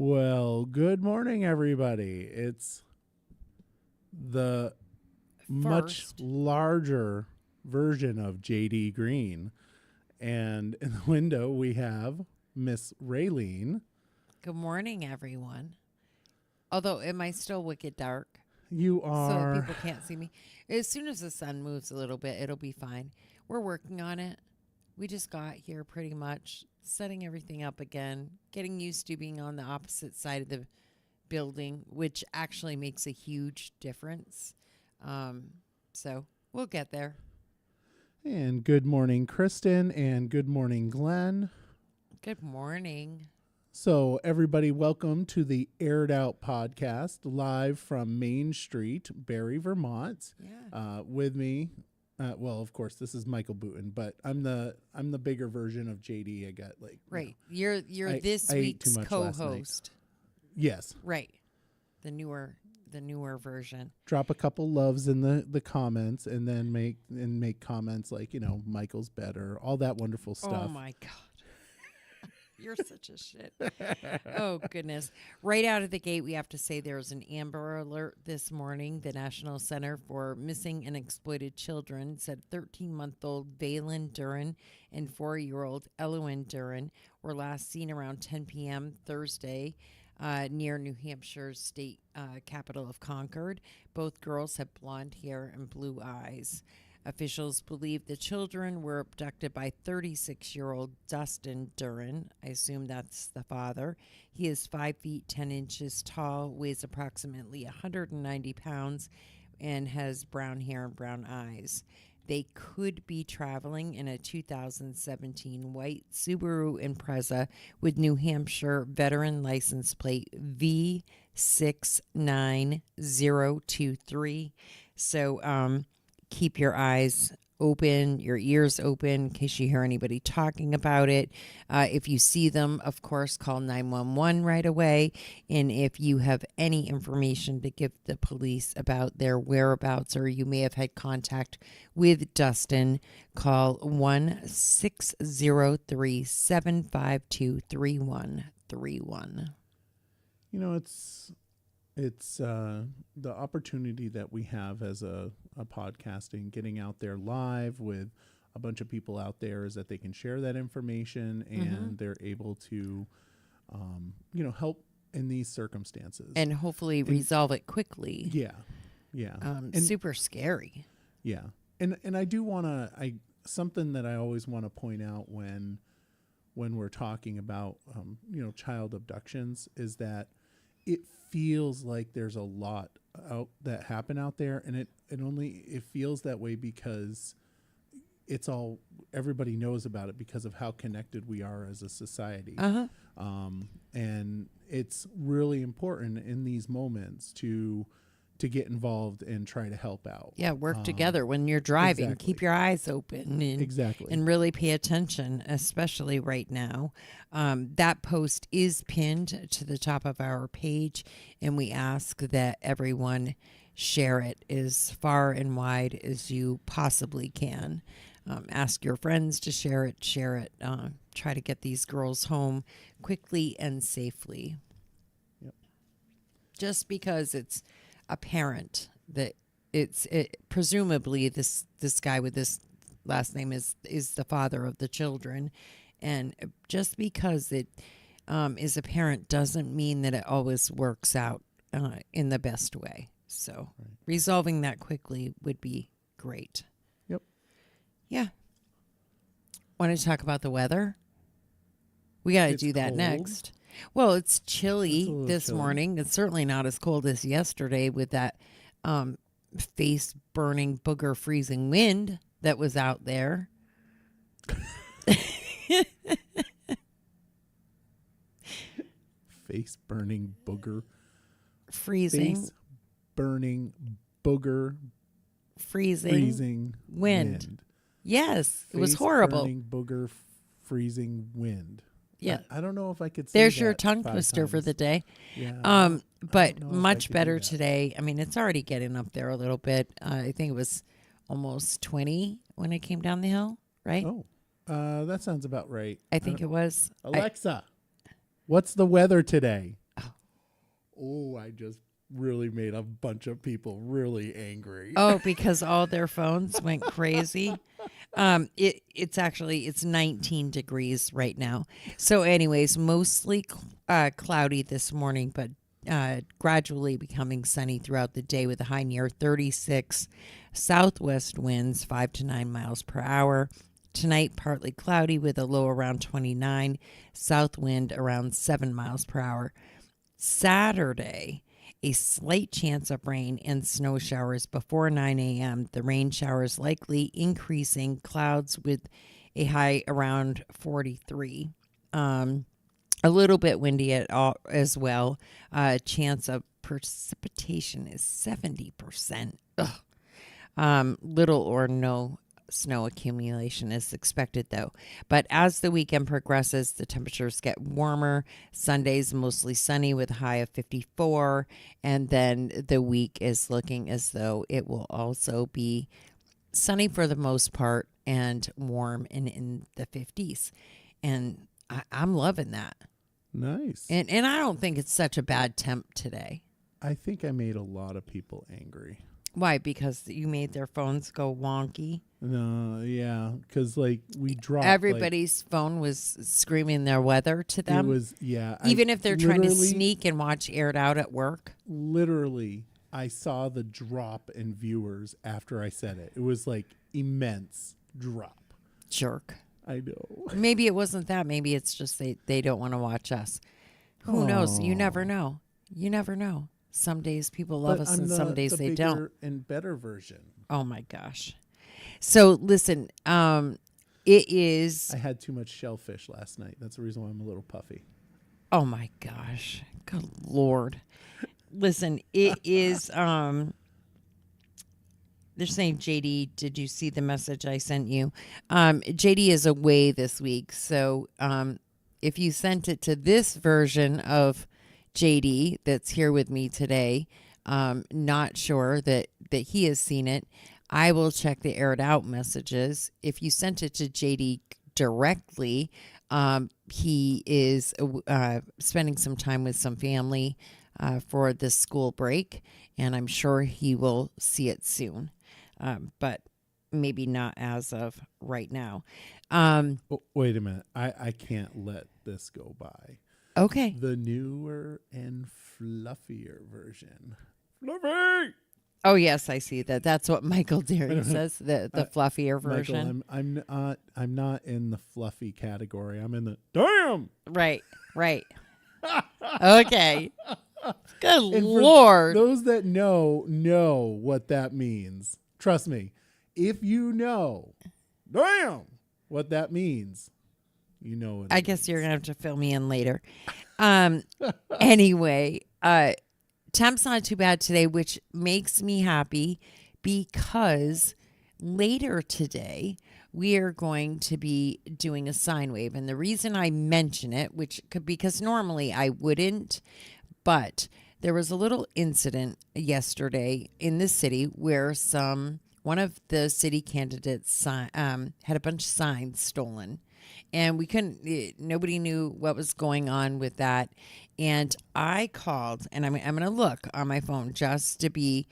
Well, good morning, everybody. It's the much First, larger version of JD Green. And in the window, we have Miss Raylene. good morning, everyone. Although it might still wicked dark, You so that are, people can't see me. As soon as the sun moves a little bit, it'll be fine. We're working on it. We just got here pretty much, setting everything up again, getting used to being on the opposite side of the building, which actually makes a huge difference. So we'll get there. and good morning, Kristen, and good morning, Glenn. Good morning. So, everybody, welcome to the Aired Out podcast live from Main Street, Barrie, Vermont. Yeah. With me, well, of course, this is Michael Booten, but I'm the bigger version of JD. I got Right. You're I- this I ate too week's much last night. co-host. Yes. Right. The newer version. Drop a couple loves in the comments, and then make comments like Michael's better, all that wonderful stuff. Oh my God. You're such a shit. Oh, goodness. Right out of the gate, we have to say there's an Amber Alert this morning. The National Center for Missing and Exploited Children said 13-month-old Valen Duran and 4-year-old Elowen Duran were last seen around 10 p.m. Thursday near New Hampshire's state capital of Concord. Both girls have blonde hair and blue eyes. Officials believe the children were abducted by 36-year-old Dustin Duran. I assume that's the father. He is 5 feet 10 inches tall, weighs approximately 190 pounds, and has brown hair and brown eyes. They could be traveling in a 2017 white Subaru Impreza with New Hampshire veteran license plate V69023. So, keep your eyes open, your ears open in case you hear anybody talking about it. If you see them, of course, call 911 right away. And if you have any information to give the police about their whereabouts, or you may have had contact with Dustin, call 1-603-752-3131. It's the opportunity that we have as a podcasting, getting out there live with a bunch of people out there, is that they can share that information and they're able to, help in these circumstances. And hopefully resolve it quickly. Yeah. And Super scary. yeah. And I do want to, something that I always want to point out when we're talking about, child abductions, is that it feels like there's a lot out that happen out there, and it feels that way because everybody knows about it because of how connected we are as a society. And it's really important in these moments to get involved and try to help out. Yeah, work together when you're driving. Exactly. Keep your eyes open and really pay attention, especially right now. That post is pinned to the top of our page, and we ask that everyone share it as far and wide as you possibly can. Ask your friends to share it. Try to get these girls home quickly and safely. Yep. Just because it's apparent that presumably this guy with this last name is the father of the children, and just because it is apparent doesn't mean that it always works out in the best way. So resolving that quickly would be great. Yep. Yeah. Want to talk about the weather? We got to do that cold. next. Well, it's chilly this chilly. morning. It's certainly not as cold as yesterday with that face burning booger freezing wind that was out there. Face burning booger. Freezing. Face burning booger. Freezing wind. Yes, it was Face horrible. Burning booger freezing wind. Yeah. I don't know if I could say There's that your tongue 5 twister for times. the day. Yeah. But know if I much could do better that. today. I mean, it's already getting up there a little bit. I think it was almost 20 when it came down the hill, right? Oh, that sounds about right. I think it was. Alexa, what's the weather today? oh, I just really made a bunch of people really angry. Oh, because all their phones went crazy. It's 19 degrees right now. So, anyways, mostly cloudy this morning, but gradually becoming sunny throughout the day with a high near 36. Southwest winds 5 to 9 miles per hour. Tonight, partly cloudy with a low around 29. South wind around 7 miles per hour. Saturday, a slight chance of rain and snow showers before 9 a.m. The rain showers likely increasing, clouds with a high around 43. A little bit windy at all as well. Chance of precipitation is 70%. Little or no snow accumulation is expected, though. But as the weekend progresses, the temperatures get warmer. Sunday's mostly sunny with a high of 54. And then the week is looking as though it will also be sunny for the most part and warm and in the 50s. And I'm loving that. Nice. And I don't think it's such a bad temp today. I think I made a lot of people angry. Why? Because you made their phones go wonky? No, yeah, because like we dropped. Everybody's phone was screaming their weather to them. It was, yeah. Even if they're trying to sneak and watch Aired Out at work. Literally, I saw the drop in viewers after I said it. It was like immense drop. Jerk. I know. Maybe it wasn't that. Maybe it's just they don't want to watch us. Who knows? You never know. You never know. Some days people love us and some days they don't. And better version. Oh my gosh. So listen, it is. I had too much shellfish last night. That's the reason why I'm a little puffy. Oh my gosh. Good Lord. Listen, it is. They're saying, JD, did you see the message I sent you? JD is away this week. So if you sent it to this version of JD that's here with me today, not sure that he has seen it. I will check the Aired Out messages. If you sent it to JD directly, he is spending some time with some family for the school break, and I'm sure he will see it soon, but maybe not as of right now. Wait a minute. I can't let this go by. Okay. The newer and fluffier version. Fluffy! Oh, yes, I see that. That's what Michael Deary says, the fluffier version. Michael, I'm not in the fluffy category. I'm in the damn. Right. Okay. Good and Lord. Those that know what that means. Trust me. If you know, damn, what that means, you know what I guess you're going to have to fill me in later. Anyway, temp's not too bad today, which makes me happy because later today we are going to be doing a sine wave. And the reason I mention it, which could because normally I wouldn't, but there was a little incident yesterday in the city where one of the city candidates had a bunch of signs stolen. And nobody knew what was going on with that. And I called, and I'm going to look on my phone just to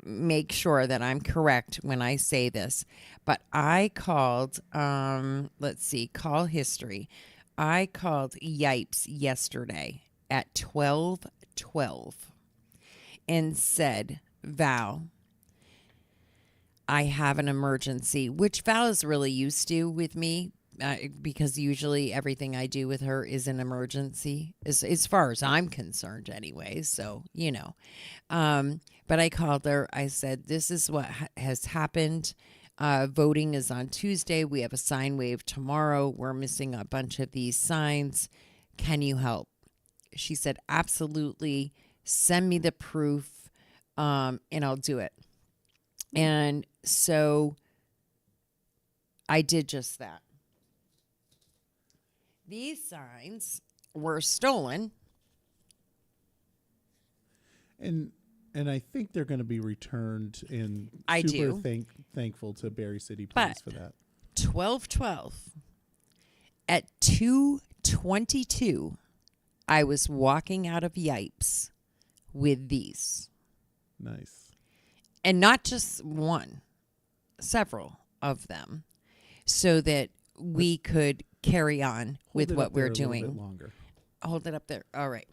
make sure that I'm correct when I say this. But I called, call history. I called Yipes yesterday at 12:12 and said, Val, I have an emergency, which Val is really used to with me. Because usually everything I do with her is an emergency, as far as I'm concerned anyway. So, but I called her. I said, this is what has happened. Voting is on Tuesday. We have a sine wave tomorrow. We're missing a bunch of these signs. Can you help? She said, absolutely. Send me the proof, and I'll do it. And so I did just that. These signs were stolen. And I think they're going to be returned, and thankful to Berry City Police for that. 12:12 at 2:22 I was walking out of Yipes with these. Nice. And not just one, several of them, so that we could carry on with Hold it what up there we're a little doing. bit longer. Hold it up there. All right.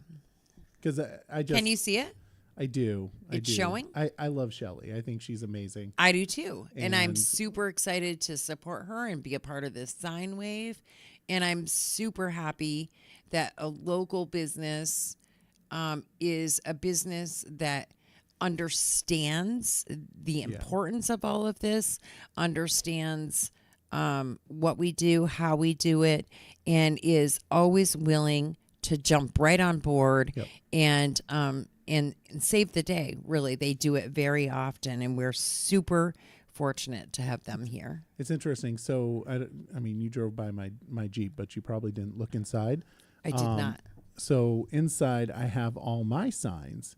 Because I just Can you see it? I do. It's I do. showing? I love Shelly. I think she's amazing. I do too. And I'm And- super excited to support her and be a part of this sine wave. And I'm super happy that a local business is a business that understands the importance of all of this, understands what we do, how we do it, and is always willing to jump right on board Yep. and save the day. Really, they do it very often, and we're super fortunate to have them here. It's interesting. So I mean, you drove by my Jeep, but you probably didn't look inside. I did not. So inside, I have all my signs,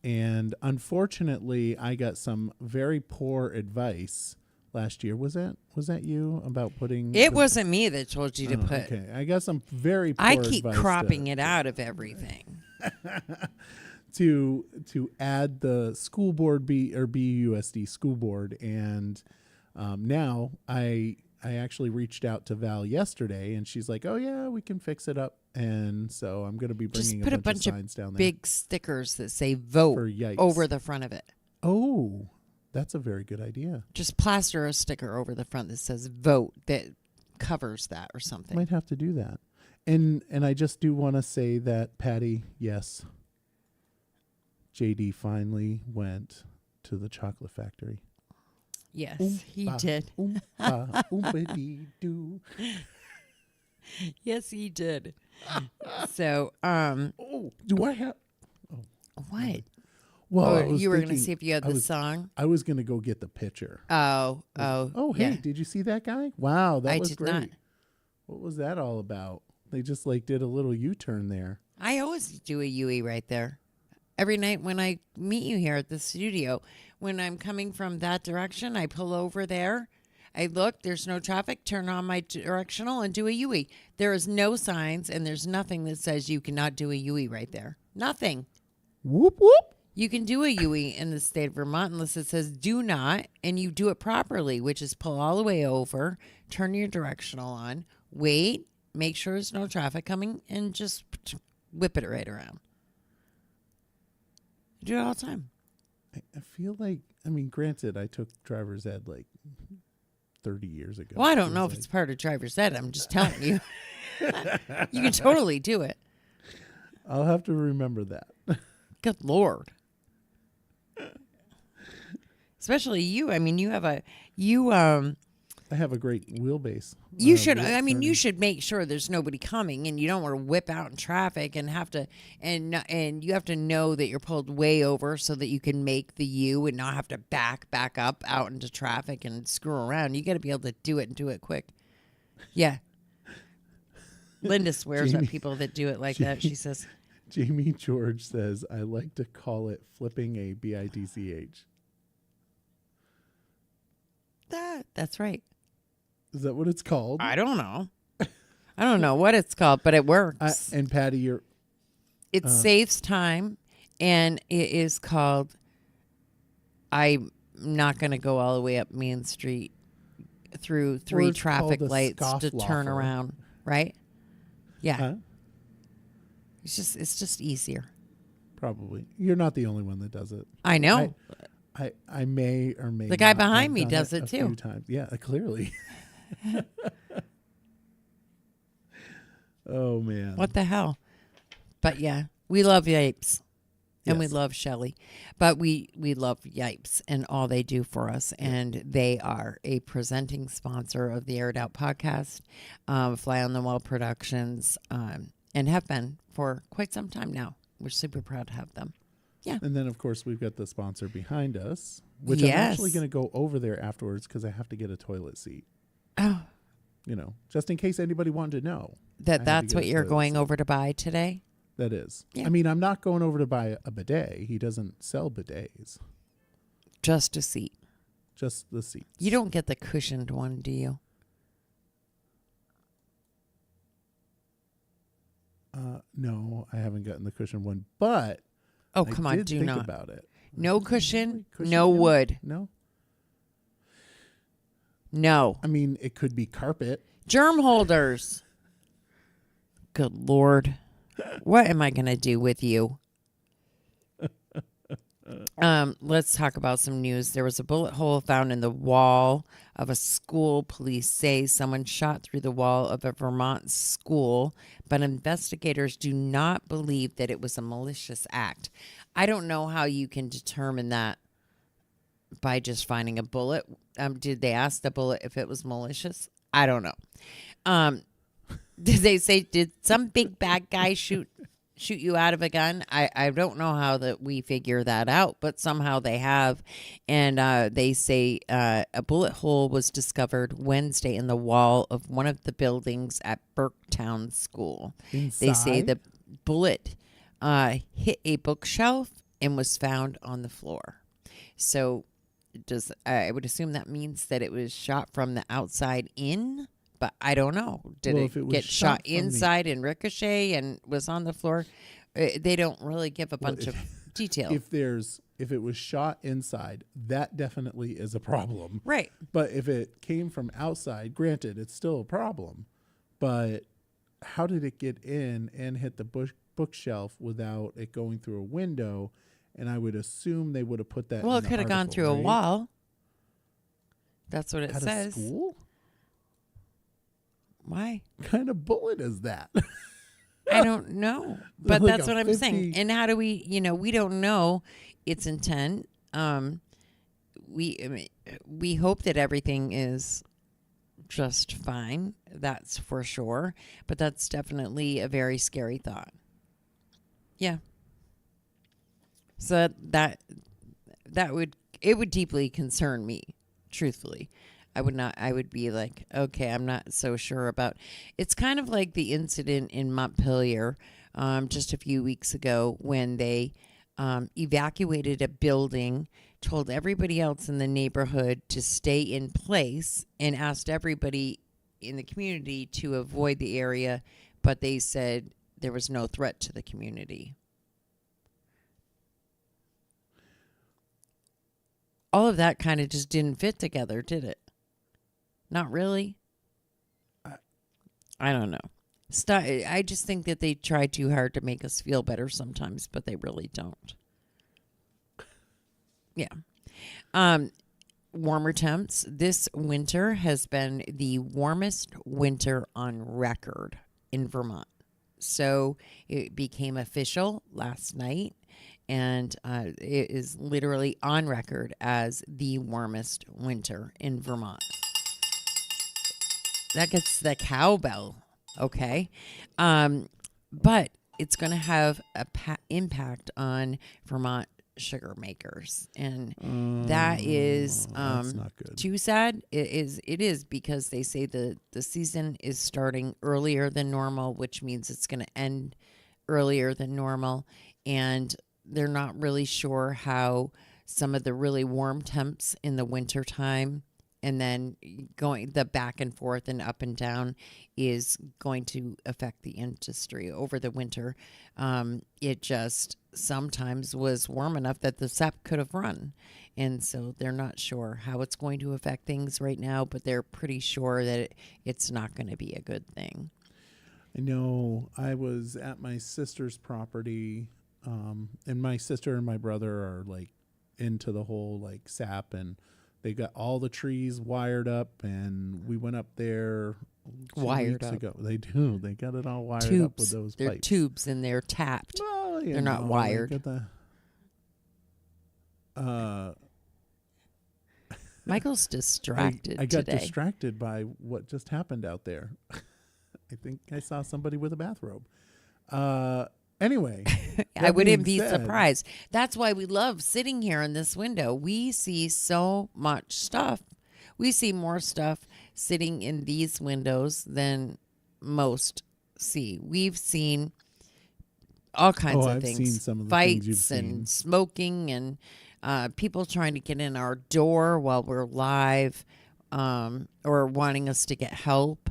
and unfortunately, I got some very poor advice last year. Was that you about putting? It wasn't me that told you to Oh, put. Okay, I got some very. Poor I keep advice cropping it out of everything. to add the school board BUSD school board, and now I actually reached out to Val yesterday, and she's like, "Oh yeah, we can fix it up." And so I'm going to be Just bringing put a bunch of signs down there big stickers that say "vote" for Yipes. over the front of it. Oh, that's a very good idea. Just plaster a sticker over the front that says "vote" that covers that or something. Might have to do that. And I just do want to say that, Patty, yes, JD finally went to the chocolate factory. Yes, he Oompa, did. Oompa, oompa-dee-doo. Yes, he did. So, Oh, do I have? what? Well, I Oh, was you were going to thinking- see if you had I the was- song? I was going to go get the picture. Oh, Oh, yeah. hey, did you see that guy? Wow, that I was did great. not. What was that all about? They just did a little U-turn there. I always do a UE right there. Every night when I meet you here at the studio, when I'm coming from that direction, I pull over there. I look, there's no traffic, turn on my directional and do a UE. There is no signs and there's nothing that says you cannot do a UE right there. Nothing. Whoop whoop. You can do a UE in the state of Vermont unless it says do not, and you do it properly, which is pull all the way over, turn your directional on, wait, make sure there's no traffic coming, and just whip it right around. You do it all the time. I feel like, I mean, granted, I took driver's ed 30 years ago. Well, I don't know Feels if it's part of driver's ed. I'm just telling you. You can totally do it. I'll have to remember that. Good Lord. Especially you. I mean, you have a I have a great wheelbase. you should. wheel I mean, you turning. should make sure there's nobody coming, and you don't want to whip out in traffic and have to, and you have to know that you're pulled way over so that you can make the U and not have to back up out into traffic and screw around. You got to be able to do it and do it quick. Yeah. Linda swears Jamie- at people that do it like that. She says, Jamie George says, I like to call it flipping a BIDCH. "That's right." Is that what it's called? I don't know. I don't know what it's called, but it works. And Patty, you're It saves time, and it is called I'm not going to go all the way up Main Street through three it's traffic called a lights to turn scofflaw. around, right? Yeah. huh? It's just easier. Probably. You're not the only one that does it. I know. I may or may The guy not behind have me done does it a too. few times. Yeah, clearly. Oh man. What the hell? But yeah, we love Yipes. And we Yes. love Shelly. But we love Yipes and all they do for us. And they are a presenting sponsor of the Aired Out podcast, Fly on the Wall Productions, and have been for quite some time now. We're super proud to have them. And then, of course, we've got the sponsor behind us, which I'm Yes. actually going to go over there afterwards because I have to get a toilet seat. Oh, Just in case anybody wanted to know. that to that's get what a you're toilet going seat. over to buy today? That is. Yeah. I mean, I'm not going over to buy a bidet. He doesn't sell bidets, Just a seat. just the seats. You don't get the cushioned one, do you? No, I haven't gotten the cushion one, but Oh, I come on, did do think not. about it. No cushion, Cushion, no wood. No, No. I mean it could be carpet. Germ holders. Good Lord. What am I going to do with you? Let's talk about some news. There was a bullet hole found in the wall of a school. Police say someone shot through the wall of a Vermont school, but investigators do not believe that it was a malicious act. I don't know how you can determine that by just finding a bullet. Did they ask the bullet if it was malicious? I don't know. Did they say, did some big bad guy shoot you out of a gun? I don't know how that we figure that out, but somehow they have. And they say a bullet hole was discovered Wednesday in the wall of one of the buildings at Burketown School. Inside? They say the bullet hit a bookshelf and was found on the floor. So I would assume that means that it was shot from the outside in, but I don't know. Did Well, it if it was get shot shot from the- inside and ricochet and was on the floor? They don't really give a bunch of detail. If it was shot inside, that definitely is a problem. Right. But if it came from outside, granted, it's still a problem. But how did it get in and hit the bookshelf without it going through a window? And I would assume they would have put that. Well, in it the could have gone article, through a right? wall. That's what it At says. a school? Why? What kind of bullet is that? I don't know. But Like that's a what I'm saying. 50 And how do we, we don't know its intent. We hope that everything is just fine. That's for sure. But that's definitely a very scary thought. Yeah. So that would deeply concern me, truthfully. I would be like, okay, I'm not so sure about. It's kind of like the incident in Montpelier just a few weeks ago when they evacuated a building, told everybody else in the neighborhood to stay in place, and asked everybody in the community to avoid the area, but they said there was no threat to the community. All of that kind of just didn't fit together, did it? Not really. I don't know. I just think that they try too hard to make us feel better sometimes, but they really don't. Yeah. Warmer temps. This winter has been the warmest winter on record in Vermont. So it became official last night, and it is literally on record as the warmest winter in Vermont. That gets the cowbell, okay? But it's going to have a impact on Vermont sugar makers, and that is that's not good. too sad. It is because they say the season is starting earlier than normal, which means it's going to end earlier than normal, and they're not really sure how some of the really warm temps in the winter time and then going the back and forth and up and down is going to affect the industry over the winter. It just sometimes was warm enough that the sap could have run. And so they're not sure how it's going to affect things right now, but they're pretty sure that it's not going to be a good thing. I know I was at my sister's property, and my sister and my brother are like into the whole like sap, and they got all the trees wired up, and we went up there 2 Wired weeks up. ago. They do. They got it all wired up with Tubes. those They're pipes. tubes and they're tapped. Well, you They're not know, they wired. got the, Michael's distracted I got today. distracted by what just happened out there. I think I saw somebody with a bathrobe. Anyway, I that wouldn't being be said- surprised. That's why we love sitting here in this window. We see so much stuff. We see more stuff sitting in these windows than most see. We've seen all kinds of I've things. seen some of the things you've Fights and seen. smoking and people trying to get in our door while we're live or wanting us to get help.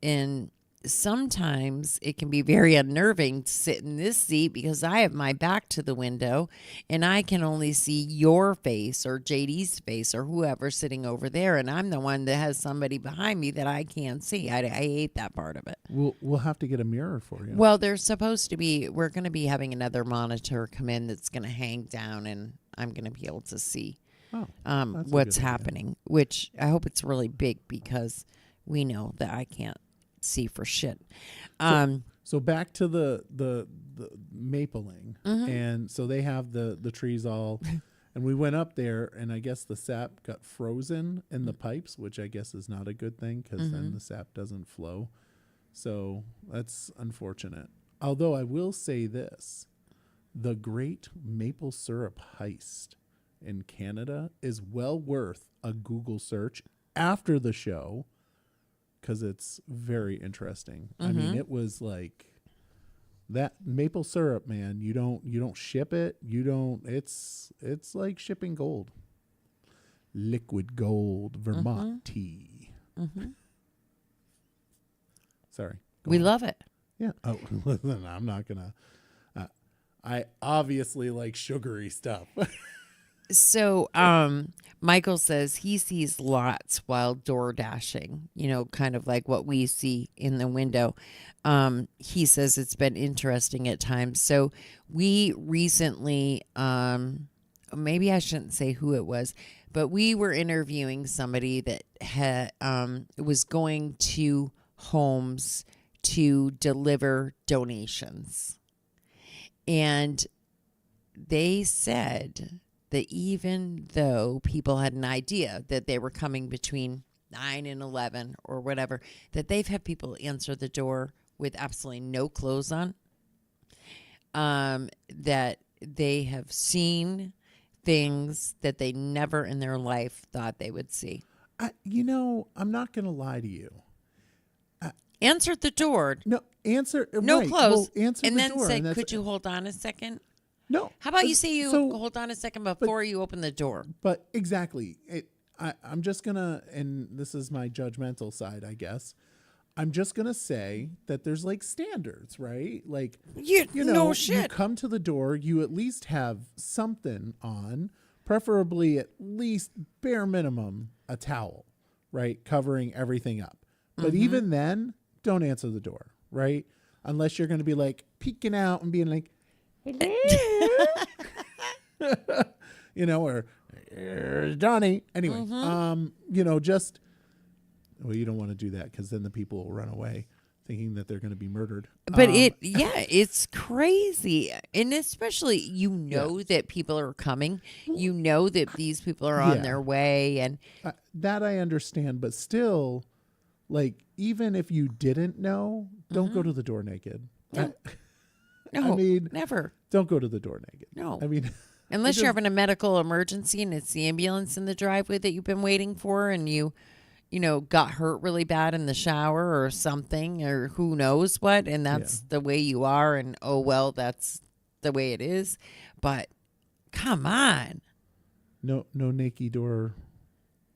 And sometimes it can be very unnerving to sit in this seat because I have my back to the window and I can only see your face or JD's face or whoever sitting over there. And I'm the one that has somebody behind me that I can't see. I hate that part of it. We'll have to get a mirror for you. Well, we're going to be having another monitor come in that's going to hang down and I'm going to be able to see Oh, that's a what's good idea. happening, which I hope it's really big because we know that I can't see for shit. So back to the mapling, Mm-hmm. and so they have the trees all, and we went up there, and I guess the sap got frozen in the pipes, which I guess is not a good thing because Mm-hmm. then the sap doesn't flow. So that's unfortunate. Although I will say this, the Great Maple Syrup Heist in Canada is well worth a Google search after the show because it's very interesting. I mean, it was like that maple syrup, man. You don't ship it. You don't. It's like shipping gold, liquid gold, Vermont tea. Sorry, go We on. love it. Yeah. Oh, listen, I'm not gonna. I obviously like sugary stuff. So, Michael says he sees lots while door dashing, kind of like what we see in the window. He says it's been interesting at times. So we recently, maybe I shouldn't say who it was, but we were interviewing somebody that was going to homes to deliver donations. And they said that even though people had an idea that they were coming between 9 and 11 or whatever, that they've had people answer the door with absolutely no clothes on, that they have seen things that they never in their life thought they would see. I'm not gonna lie to you. Answered the door, No, answer. no right, clothes, Well, answer and the then door, said, and that's- could you hold on a second? No. How about you say you so- hold on a second before you open the door? But exactly, I'm just gonna, and this is my judgmental side, I guess. I'm just gonna say that there's like standards, right? Like You know, no you shit. come to the door, you at least have something on, preferably at least bare minimum a towel, right, covering everything up. But even then, don't answer the door, right? Unless you're going to be like peeking out and being like, or "Here's Johnny. Anyway, just, well, you don't want to do that because then the people will run away thinking that they're going to be murdered. But it's crazy. And especially, that people are coming. You know that these people are on Yeah. their way. And That I understand, but still, like, even if you didn't know, don't go to the door naked. No. I no, mean, never. don't go to the door naked. No. I mean, Unless just- you're having a medical emergency and it's the ambulance in the driveway that you've been waiting for and you got hurt really bad in the shower or something or who knows what. And that's the way you are. And, oh, well, that's the way it is. But come on. no naked door.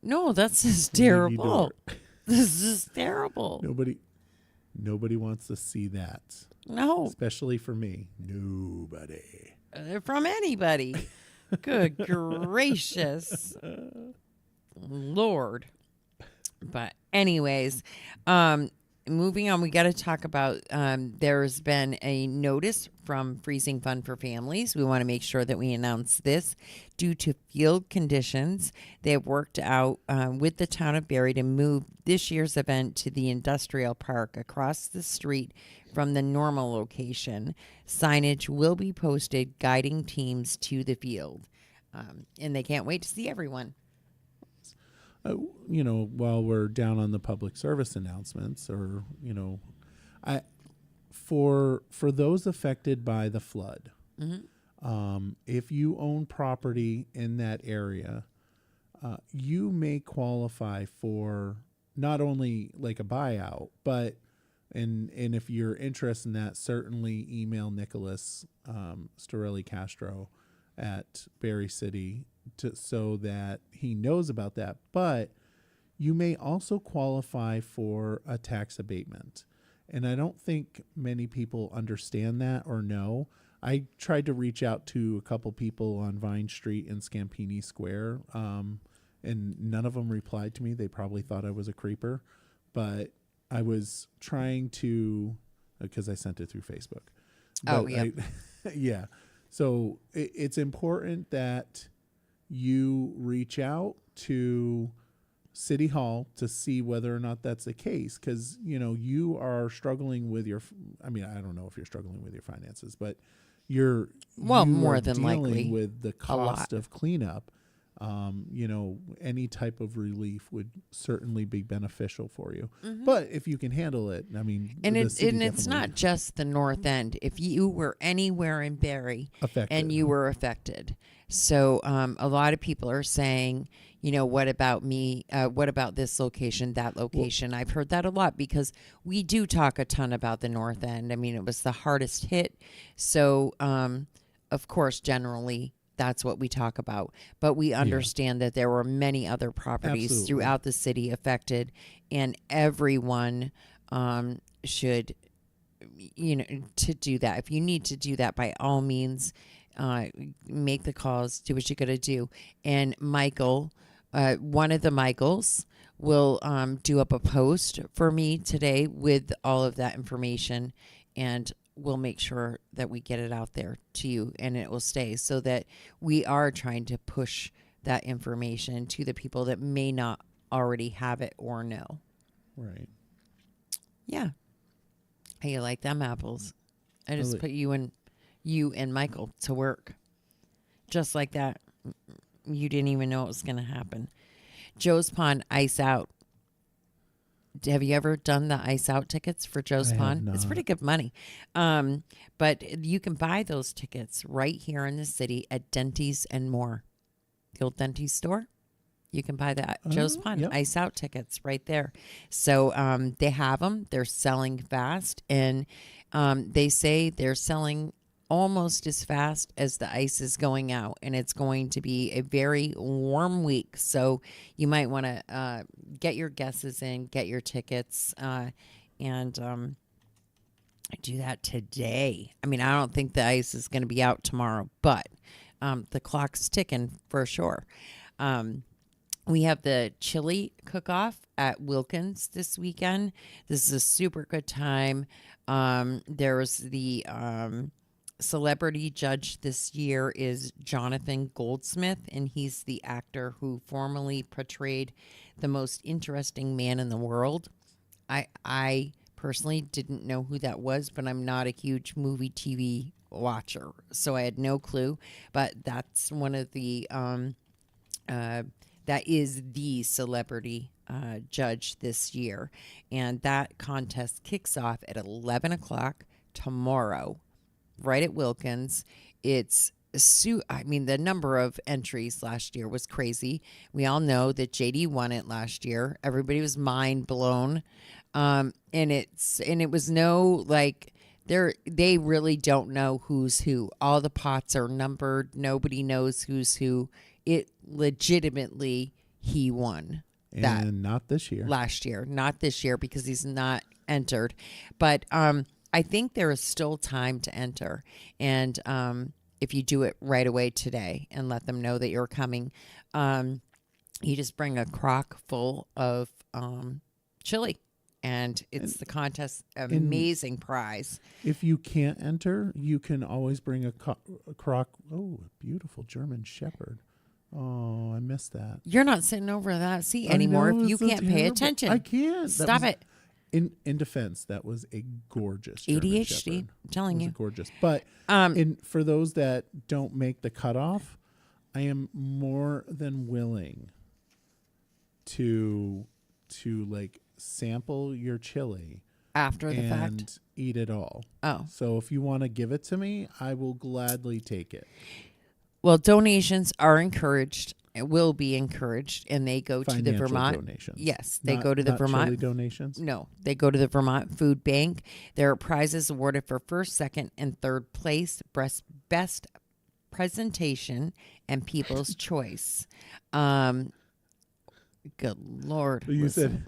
No, that's just naked terrible. door. This is terrible. Nobody wants to see that, No, especially for me. Nobody. from anybody. Good gracious. Lord. But anyways, moving on, we got to talk about there's been a notice from Freezing Fund for Families. We want to make sure that we announce this. Due to field conditions, they have worked out with the town of Barrie to move this year's event to the industrial park across the street from the normal location. Signage will be posted guiding teams to the field. And they can't wait to see everyone. While we're down on the public service announcements, or for those affected by the flood, if you own property in that area, you may qualify for not only like a buyout, but and if you're interested in that, certainly email Nicholas Storelli Castro at Barrie City so that he knows about that. But you may also qualify for a tax abatement. And I don't think many people understand that or know. I tried to reach out to a couple people on Vine Street and Scampini Square, and none of them replied to me. They probably thought I was a creeper, but I was trying to, because I sent it through Facebook. Oh, But yeah. yeah. So it's important that you reach out to City Hall to see whether or not that's the case, because you are struggling with your. I mean, I don't know if you're struggling with your finances, but you more are than dealing likely, with the a lot. cost of cleanup. Any type of relief would certainly be beneficial for you. But if you can handle it, I mean, And the it's city and it's definitely not just the north end. If you were anywhere in Barry affected. and you were affected, so a lot of people are saying, what about me? What about this location, that location? I've heard that a lot because we do talk a ton about the north end. I mean, it was the hardest hit, so of course, generally. That's what we talk about. But we understand that there were many other properties Absolutely. throughout the city affected, and everyone should, to do that. If you need to do that, by all means, make the calls, do what you got to do. And Michael, one of the Michaels, will do up a post for me today with all of that information, and we'll make sure that we get it out there to you and it will stay, so that we are trying to push that information to the people that may not already have it or know. Right. Yeah. How you like them apples? I just put you and Michael to work. Just like that. You didn't even know it was going to happen. Joe's Pond Ice Out. Have you ever done the Ice Out tickets for Joe's I have Pond? It's not. pretty good money. But you can buy those tickets right here in the city at Denty's and More. The old Denty's store. You can buy that Joe's Pond yep. Ice Out tickets right there. So they have them. They're selling fast. And they say they're selling almost as fast as the ice is going out, and it's going to be a very warm week, so you might want to get your guesses in, get your tickets, and do that today. I mean, I don't think the ice is going to be out tomorrow, but the clock's ticking for sure. We have the chili cook-off at Wilkins this weekend. This is a super good time. There's the celebrity judge this year is Jonathan Goldsmith, and he's the actor who formerly portrayed the most interesting man in the world. I personally didn't know who that was, but I'm not a huge movie TV watcher, so I had no clue. But that's one of the that is the celebrity judge this year, and that contest kicks off at 11 o'clock tomorrow. Right at Wilkins. The number of entries last year was crazy. We all know that JD won it last year. Everybody was mind blown. And it was they really don't know who's who. All the pots are numbered. Nobody knows who's who. It legitimately, he won that. And not this year. Last year. Not this year because he's not entered. But I think there is still time to enter. And if you do it right away today and let them know that you're coming, you just bring a crock full of chili. And it's the contest amazing prize. If you can't enter, you can always bring a crock. Oh, a beautiful German Shepherd. Oh, I missed that. You're not sitting over that seat anymore if you can't pay attention. I can't. Stop it. In defense, that was a gorgeous German ADHD. Shepherd. I'm telling you. Gorgeous. But for those that don't make the cutoff, I am more than willing to like sample your chili After the fact. and eat it all. Oh. So if you want to give it to me, I will gladly take it. Well, donations are encouraged. It will be encouraged, and they go to the Financial Vermont. donations. Yes, they go to the not Vermont. chili donations. No, they go to the Vermont Food Bank. There are prizes awarded for first, second, and third place, best presentation, and people's choice. Good Lord. You listen.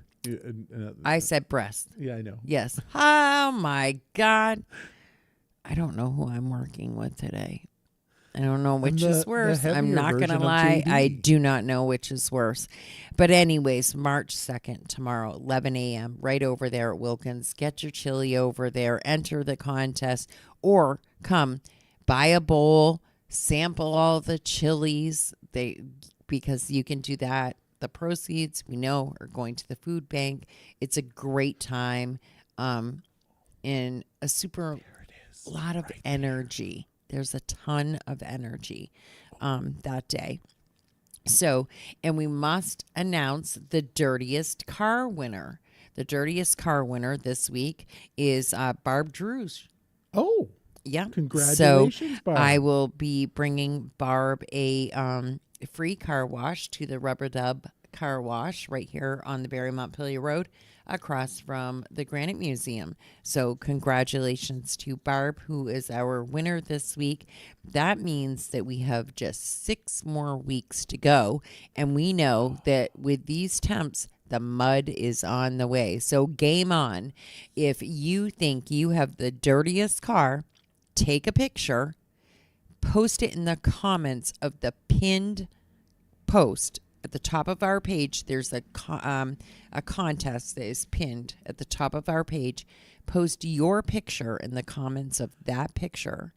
I said breast. Yeah, I know. Yes. Oh my God. I don't know who I'm working with today. I don't know which is worse. I'm heavier not going to version of lie. I JD. do not know which is worse. But anyways, March 2nd, tomorrow, 11 a.m., right over there at Wilkins. Get your chili over there. Enter the contest. Or come, buy a bowl, sample all the chilies. Because you can do that. The proceeds, we know, are going to the food bank. It's a great time. And a super lot of energy. There's a ton of energy that day. So, and we must announce the dirtiest car winner. The dirtiest car winner this week is Barb Drews. Oh, yeah. Congratulations, so Barb. I will be bringing Barb a free car wash to the Rubber Dub Car Wash right here on the Barry Montpelier Road, across from the Granite Museum. So congratulations to Barb, who is our winner this week. That means that we have just 6 more weeks to go. And we know that with these temps, the mud is on the way. So game on. If you think you have the dirtiest car, take a picture, post it in the comments of the pinned post. At the top of our page, there's a contest that is pinned at the top of our page. Post your picture in the comments of that picture,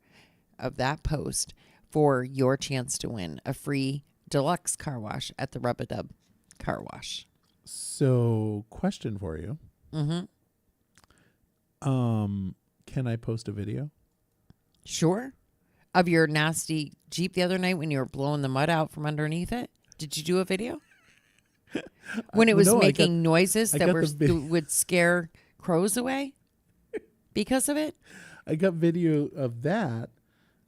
of that post, for your chance to win a free deluxe car wash at the Rub-A-Dub Car Wash. So, question for you. Mm-hmm. Can I post a video? Sure. Of your nasty Jeep the other night when you were blowing the mud out from underneath it? Did you do a video? When it was making noises that would scare crows away because of it? I got video of that.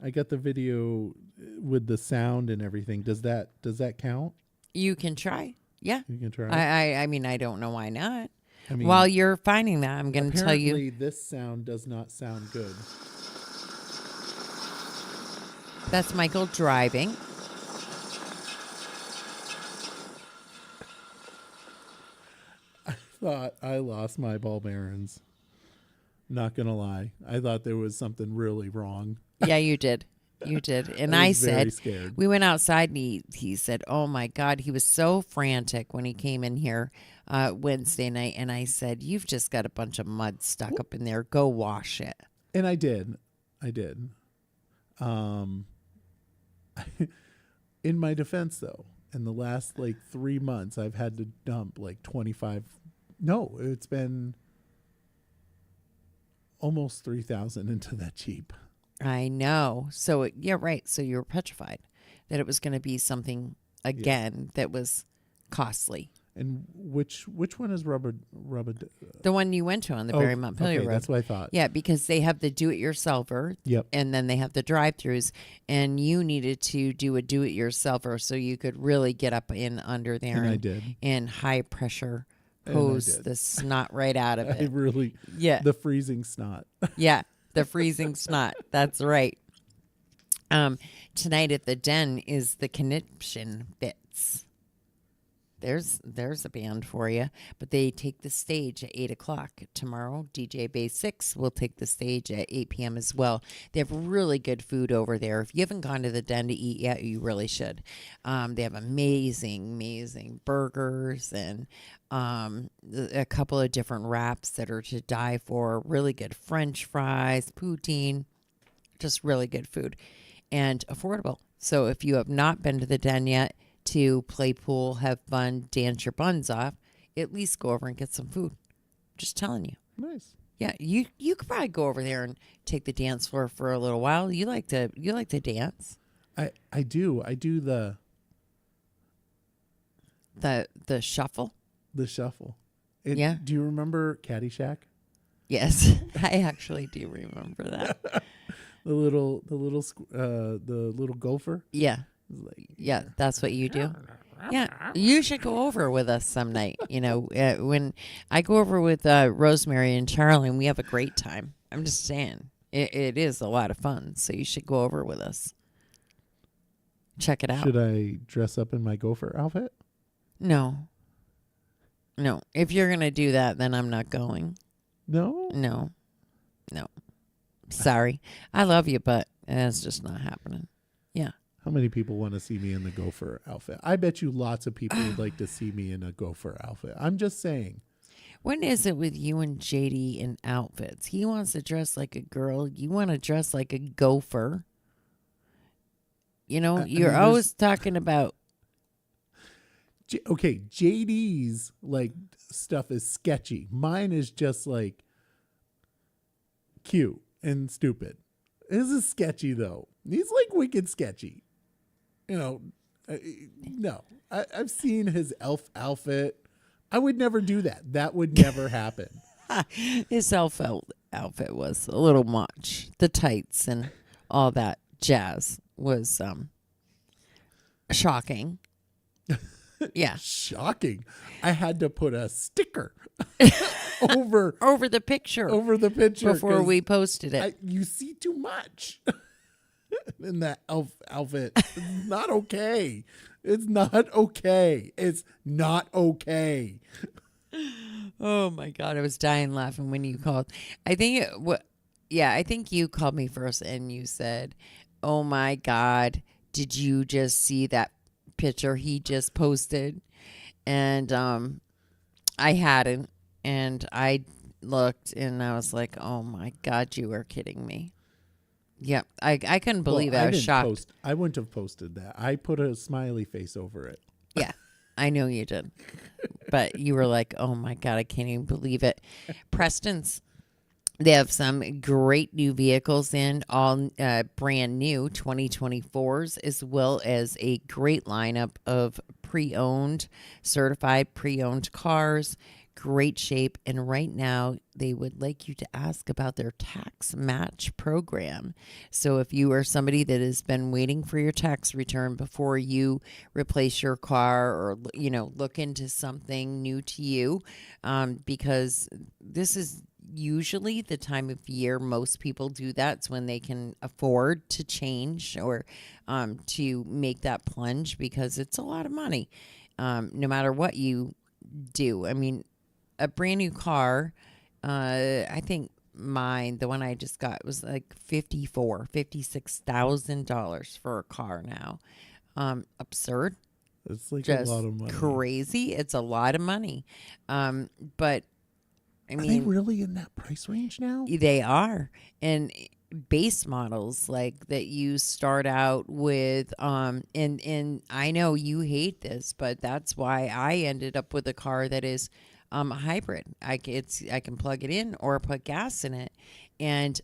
I got the video with the sound and everything. Does that count? You can try. Yeah. You can try. I mean, I don't know why not. I mean, while you're finding that, I'm going to tell you. Apparently, this sound does not sound good. That's Michael driving. I thought I lost my ball bearings. Not gonna lie, I thought there was something really wrong. Yeah, you did. You did. And I I was very said, scared. we went outside and he said, oh my God, he was so frantic when he came in here Wednesday night. And I said, you've just got a bunch of mud stuck up in there. Go wash it. And I did. In my defense, though, in the last 3 months, I've had to dump 25. No, it's been almost 3,000 into that Jeep. I know. So, yeah, right. So you were petrified that it was going to be something again that was costly. And which one is rubber? The one you went to on the Barry Montpelier Road. That's what I thought. Yeah, because they have the do-it-yourselfer. Yep. And then they have the drive-throughs, and you needed to do a do-it-yourselfer so you could really get up in under there. And I did. And high pressure hose the snot right out of it. I really. Yeah. The freezing snot. Yeah. The freezing snot. That's right. Tonight at the Den is the Conniption Bits. There's a band for you, but they take the stage at 8 o'clock tomorrow. DJ Bay 6 will take the stage at 8 p.m. as well. They have really good food over there. If you haven't gone to the Den to eat yet, you really should. They have amazing burgers and a couple of different wraps that are to die for. Really good French fries, poutine, just really good food and affordable. So if you have not been to the Den yet, to play pool, have fun, dance your buns off, at least go over and get some food. Just telling you. Nice. Yeah, you could probably go over there and take the dance floor for a little while. You like to dance. I do. I do the shuffle. The shuffle. Yeah. Do you remember Caddyshack? Yes, I actually do remember that. the little gopher. Yeah. Yeah, that's what you do. Yeah, you should go over with us some night. When I go over with Rosemary and Charlie, and we have a great time. I'm just saying, it is a lot of fun. So you should go over with us. Check it out. Should I dress up in my gopher outfit? No. No. If you're going to do that, then I'm not going. No? No. No. Sorry. I love you, but it's just not happening. Yeah. How many people want to see me in the gopher outfit? I bet you lots of people would like to see me in a gopher outfit. I'm just saying. When is it with you and JD in outfits? He wants to dress like a girl. You want to dress like a gopher. You know, you're there's- always talking about. Okay, JD's like stuff is sketchy. Mine is just like cute and stupid. His is sketchy though. He's like wicked sketchy. You know, no. I've seen his elf outfit. I would never do that. That would never happen. His outfit was a little much. The tights and all that jazz was shocking. Yeah. Shocking. I had to put a sticker over The picture the picture before 'cause we posted it. you see too much in that elf outfit. It's not okay. It's not okay. It's not okay. Oh my God, I was dying laughing when you called. I think I think you called me first and you said, "Oh my God, did you just see that picture he just posted?" And I hadn't, and I looked and I was like, "Oh my God, you are kidding me." Yeah, I couldn't believe it. I was didn't shocked. I wouldn't have posted that. I put a smiley face over it. Yeah, I know you did. But you were like, oh my God, I can't even believe it. Preston's, they have some great new vehicles in, all brand new 2024s, as well as a great lineup of pre-owned, certified pre-owned cars. Great shape. And right now, they would like you to ask about their tax match program. So if you are somebody that has been waiting for your tax return before you replace your car or, look into something new to you, because this is usually the time of year most people do that. It's when they can afford to change or to make that plunge, because it's a lot of money, no matter what you do. I mean, a brand new car, I think mine, the one I just got, was like $56,000 for a car now. Absurd. It's like Just a lot of money. crazy. It's a lot of money. But I Are they mean, really in that price range now? they are. And base models like that you start out with, and I know you hate this, but that's why I ended up with a car that is a hybrid. I can plug it in or put gas in it,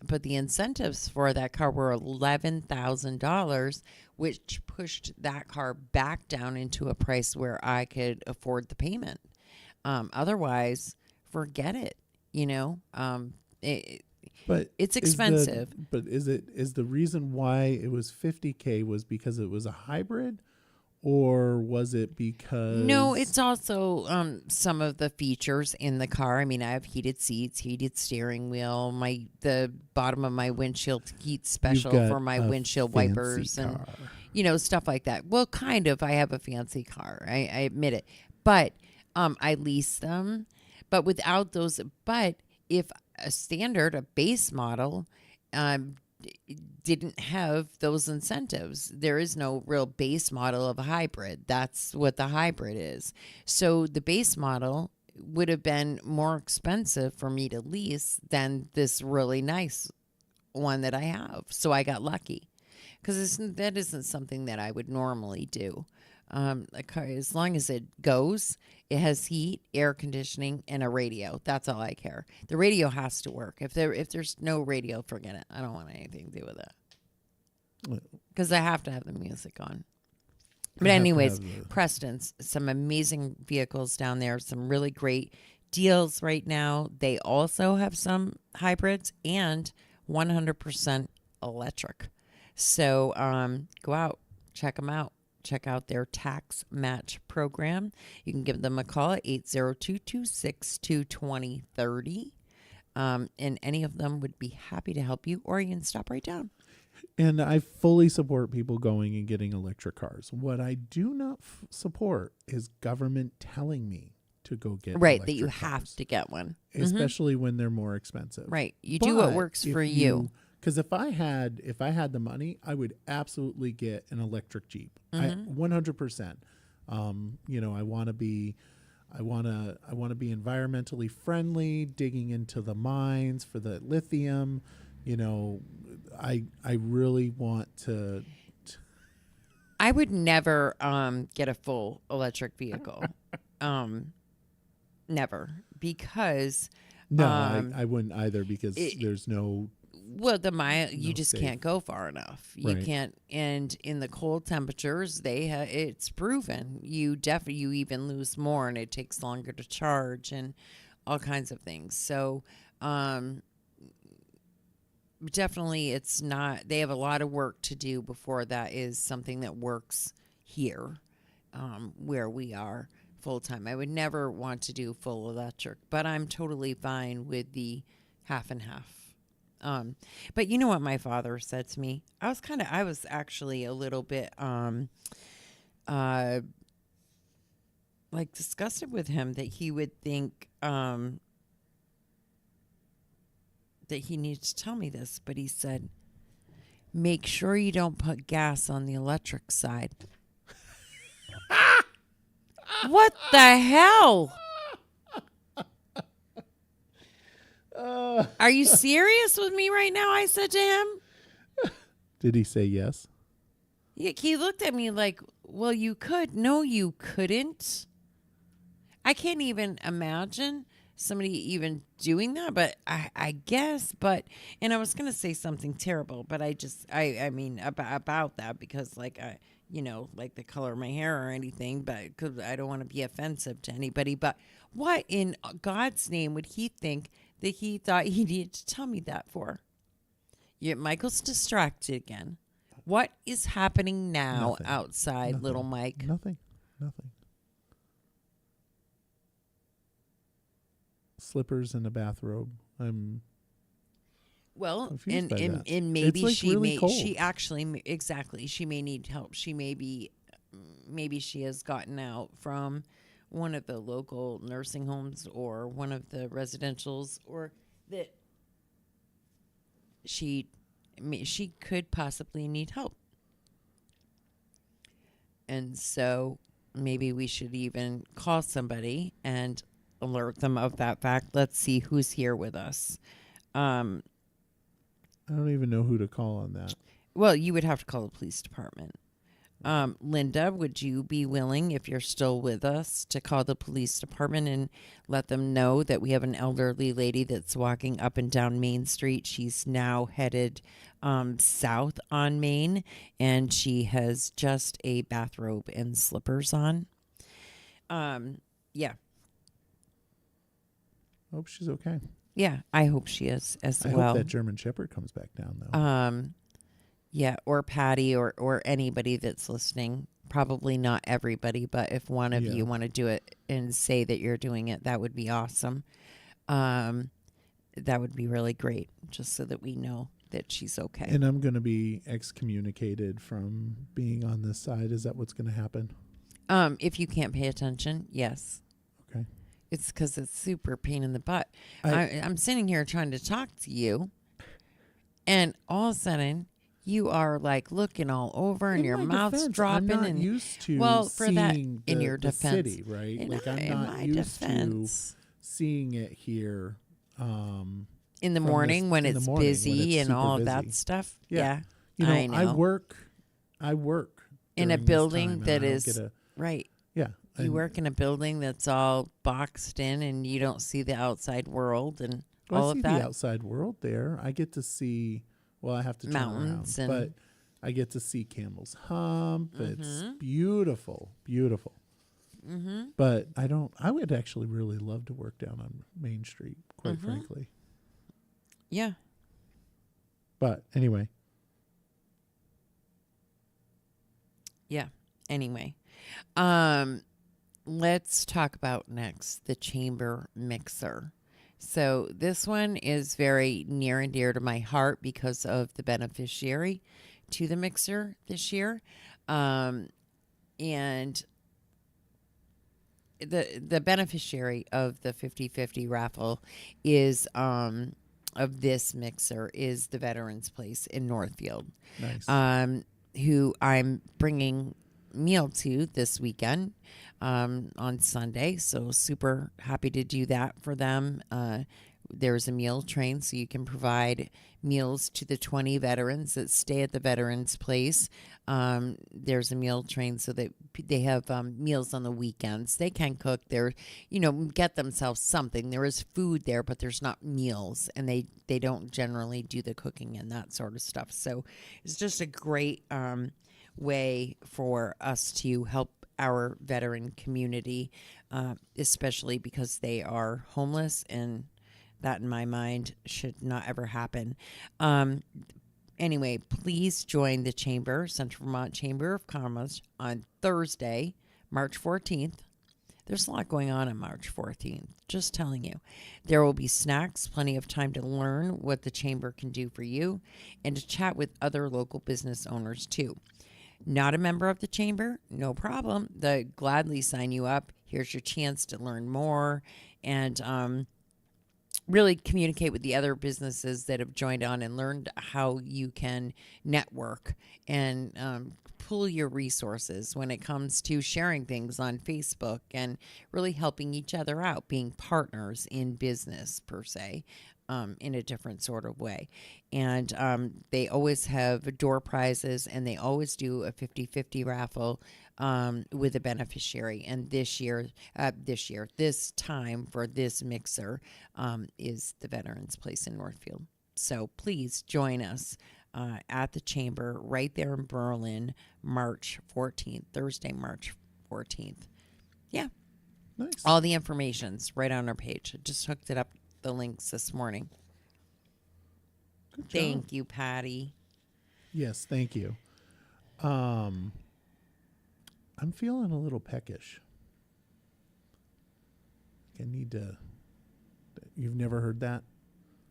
but the incentives for that car were $11,000, which pushed that car back down into a price where I could afford the payment. Otherwise, forget it. But It's expensive. Is the reason why it was $50K was because it was a hybrid, or was it because No, it's also some of the features in the car. I mean, I have heated seats, heated steering wheel, the bottom of my windshield heat special got for my a windshield fancy wipers car. and stuff like that. Well, kind of. I have a fancy car. I admit it. But I lease them. But without those, but if a base model, didn't have those incentives, there is no real base model of a hybrid. That's what the hybrid is. So the base model would have been more expensive for me to lease than this really nice one that I have. So I got lucky, because that isn't something that I would normally do. A car, as long as it goes, it has heat, air conditioning, and a radio. That's all I care. The radio has to work. If there's no radio, forget it. I don't want anything to do with it, because I have to have the music on. But anyways, Preston's, some amazing vehicles down there. Some really great deals right now. They also have some hybrids and 100% electric. So go out, check them out. Check out their tax match program. You can give them a call at 802-262-2030. And any of them would be happy to help you, or you can stop right down. And I fully support people going and getting electric cars. What I do not support is government telling me to go get Right, that you electric have cars, to get one. especially when they're more expensive. Right. You do what But works if for you. Because if I had the money, I would absolutely get an electric Jeep. I 100%. I want to be environmentally friendly, digging into the mines for the lithium. I really want to. I would never get a full electric vehicle. Never. Because No, um, I wouldn't either because it- there's no well, the mile you No just safe. can't go far enough. You Right. can't, and in the cold temperatures, it's proven you even lose more, and it takes longer to charge, and all kinds of things. So, definitely, it's not. They have a lot of work to do before that is something that works here, where we are full time. I would never want to do full electric, but I'm totally fine with the half and half. But you know what my father said to me? I was actually a little bit, like disgusted with him that he would think, that he needs to tell me this, but he said, make sure you don't put gas on the electric side. What the hell? Are you serious with me right now? I said to him. Did he say yes? He looked at me like, well, you could. No, you couldn't. I can't even imagine somebody even doing that, but I guess. And I was going to say something terrible, but I mean, about that because like, like the color of my hair or anything, but 'cause I don't want to be offensive to anybody. But what in God's name would he think that he thought he needed to tell me that for? Michael's distracted again. What is happening now Nothing. outside, Nothing. little Mike? Nothing. Slippers and a bathrobe. I'm Well, confused by that. and maybe It's, like, she really may cold. she actually exactly she may need help. She may be maybe she has gotten out from one of the local nursing homes or one of the residentials, or that she could possibly need help. And so maybe we should even call somebody and alert them of that fact. Let's see who's here with us. I don't even know who to call on that. Well, you would have to call the police department. Linda, would you be willing, if you're still with us, to call the police department and let them know that we have an elderly lady that's walking up and down Main Street? She's now headed south on Main, and she has just a bathrobe and slippers on. Yeah. Hope she's okay. Yeah, I hope she is as I well. hope that German Shepherd comes back down though. Yeah, or Patty or anybody that's listening. Probably not everybody, but if one of you want to do it and say that you're doing it, that would be awesome. That would be really great, just so that we know that she's okay. And I'm going to be excommunicated from being on this side. Is that what's going to happen? If you can't pay attention, yes. Okay. It's because it's super pain in the butt. I'm sitting here trying to talk to you, and all of a sudden you are like looking all over, and your mouth's dropping. I'm not and used to for that, seeing in the, your the defense, city, right? Like I'm not used to seeing it here. In the morning when it's busy and all of busy. that stuff. Yeah. Yeah, I know. I work in a during this building time, and that I don't is get a- right. Yeah. You and- work in a building that's all boxed in, and you don't see the outside world and Well, all I see of that. the outside world there. I get to see. Well, I have to turn Mountains around, and- but I get to see Camel's Hump. Mm-hmm. It's beautiful, beautiful. Mm-hmm. But I don't. I would actually really love to work down on Main Street, quite Mm-hmm. frankly. Yeah. But anyway, Yeah. Anyway, let's talk about next the chamber mixer. So this one is very near and dear to my heart because of the beneficiary to the mixer this year. And the beneficiary of the 50/50 raffle is of this mixer is the Veterans Place in Northfield, Nice. who I'm bringing meal to this weekend on Sunday. So super happy to do that for them. There's a meal train, so you can provide meals to the 20 veterans that stay at the Veterans Place. There's a meal train so that they have meals on the weekends. They can cook their, get themselves something. There is food there, but there's not meals, and they don't generally do the cooking and that sort of stuff. So it's just a great way for us to help our veteran community, especially because they are homeless, and that, in my mind, should not ever happen. Anyway, please join the Chamber, Central Vermont Chamber of Commerce, on Thursday, March 14th. There's a lot going on March 14th, just telling you. There will be snacks, plenty of time to learn what the Chamber can do for you, and to chat with other local business owners, too. Not a member of the Chamber? No problem. They'll gladly sign you up. Here's your chance to learn more and really communicate with the other businesses that have joined on and learned how you can network and pool your resources when it comes to sharing things on Facebook and really helping each other out, being partners in business per se. In a different sort of way. And they always have door prizes, and they always do a 50/50 raffle with a beneficiary. And this time for this mixer is the Veterans Place in Northfield. So please join us at the Chamber right there in Berlin, March 14th, Thursday, March 14th. Yeah. Nice. All the information's right on our page. I just hooked it up, the links this morning. Good job. Thank you, Patty. Yes, thank you. I'm feeling a little peckish. I need to. You've never heard that?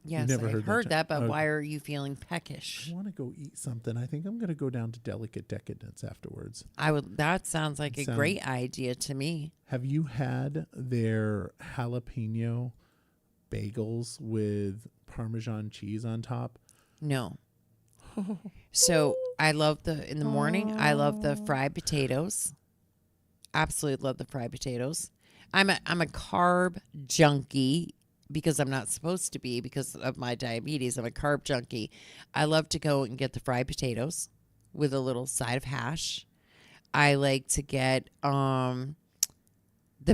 Yes, never I heard heard that that, but okay. why are you feeling peckish? I want to go eat something. I think I'm going to go down to Delicate Decadence afterwards. That sounds like a Sound- great idea to me. Have you had their jalapeno bagels with Parmesan cheese on top? No. So I love in the morning, I love the fried potatoes. Absolutely love the fried potatoes. I'm a carb junkie because I'm not supposed to be because of my diabetes. I'm a carb junkie. I love to go and get the fried potatoes with a little side of hash. I like to get the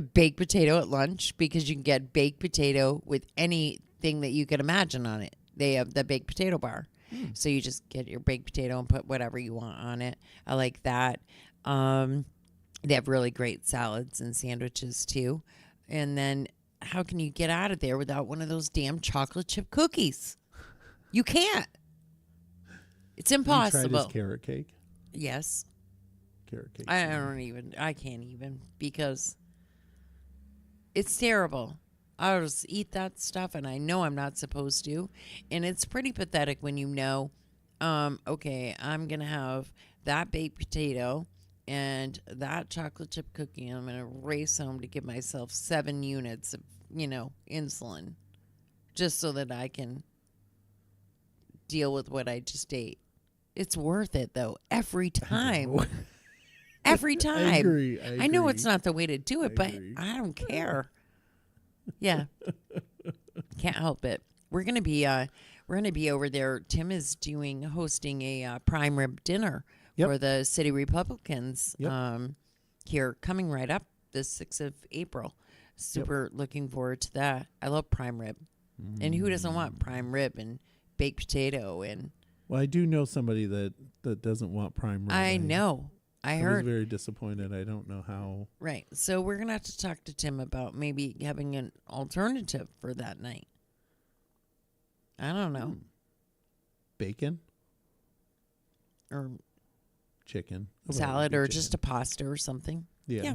baked potato at lunch because you can get baked potato with anything that you can imagine on it. They have the baked potato bar. So you just get your baked potato and put whatever you want on it. I like that. They have really great salads and sandwiches too. And then how can you get out of there without one of those damn chocolate chip cookies? You can't. It's Have you tried impossible. his carrot cake? Yes. Carrot cake. I can't even because it's terrible. I'll just eat that stuff, and I know I'm not supposed to. And it's pretty pathetic when you know, okay, I'm going to have that baked potato and that chocolate chip cookie. I'm going to race home to give myself 7 units of, insulin just so that I can deal with what I just ate. It's worth it, though, every time. Every time. I agree. I know it's not the way to do it, I but agree. I don't care. Yeah. Can't help it. We're gonna be over there. Tim is hosting a prime rib dinner Yep. for the city Republicans Yep. here coming right up the 6th of April. Super looking forward to that. I love prime rib. And who doesn't want prime rib and baked potato and Well, I do know somebody that doesn't want prime rib. I know. I I was heard. very disappointed. I don't know how. Right. So we're going to have to talk to Tim about maybe having an alternative for that night. I don't know. Bacon, Or chicken, salad or just a pasta or something. yeah. yeah.